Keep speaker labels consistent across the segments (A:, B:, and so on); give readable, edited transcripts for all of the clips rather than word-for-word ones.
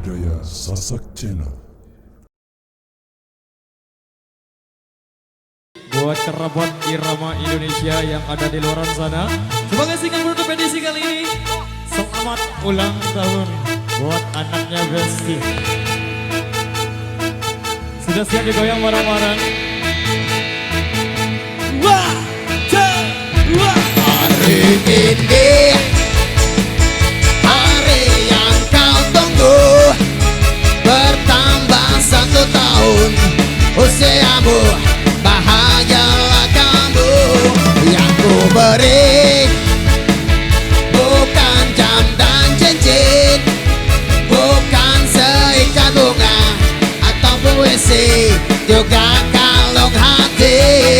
A: budaya Sasak Channel.
B: Buat kerabat irama Indonesia yang ada di luar sana, sebagai single penutup edisi kali ini, selamat ulang tahun buat anaknya Besti. Sudah siap digoyang bareng-bareng? Wah, wah.
C: Hari ini hari yang kau tunggu, bertambah 1 tahun usiamu, bahagialah kamu. Yang ku beri bukan jam dan cincin, bukan seikat bunga atau puisi, juga kalung hati.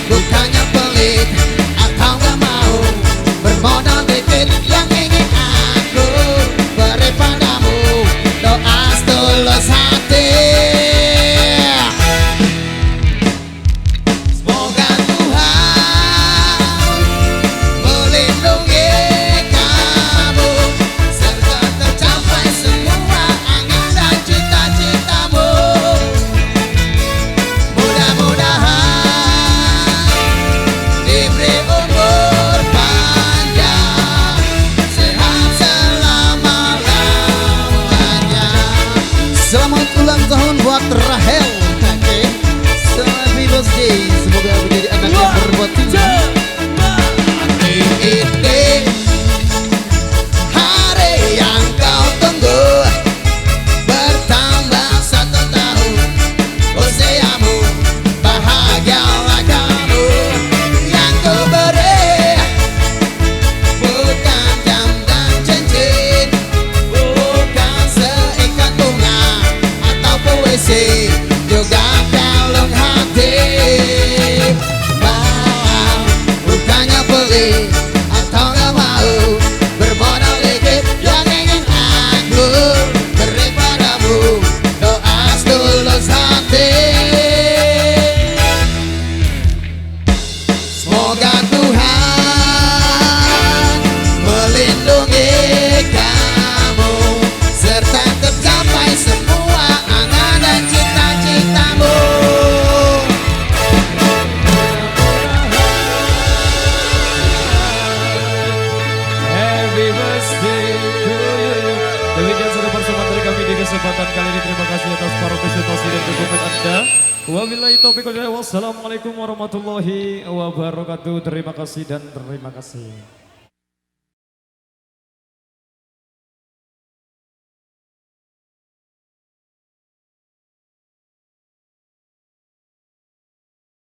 C: Bukannya pelit atau gak mau, bermodal dikit yang ingin aku beri padamu, doa setulus hati. Semoga Tuhan melindungi kamu, serta tercapai semua angan dan cita-citamu. Mudah-mudahan diberi umur panjang, sehat selama-lamanya. Selamat ulang tahun buat Rahel. Happy birthday, semoga menjadi anak yang berbakti. Hari ini hari yang kau tunggu, bertambah 1 tahun usiamu, bahagialah kamu. Yang ku beri bukan jam dan cincin, bukan seikat bunga atau puisi, juga kalung hati. Bukannya pelit atau gak mau, bermodal dikit yang ingin aku beri padamu, doa setulus hati. Semoga Tuhan melindungi kamu, serta tercapai semua angan dan cita-citamu.
B: Happy birthday to you. Demikian sudah persembahan dari kami di kesempatan kali ini. Terima kasih atas partisipasi dan dukungan Anda. Wabillahi taufiq wal hidayah. Wassalamualaikum warahmatullahi wabarakatuh. Terima kasih dan terima kasih.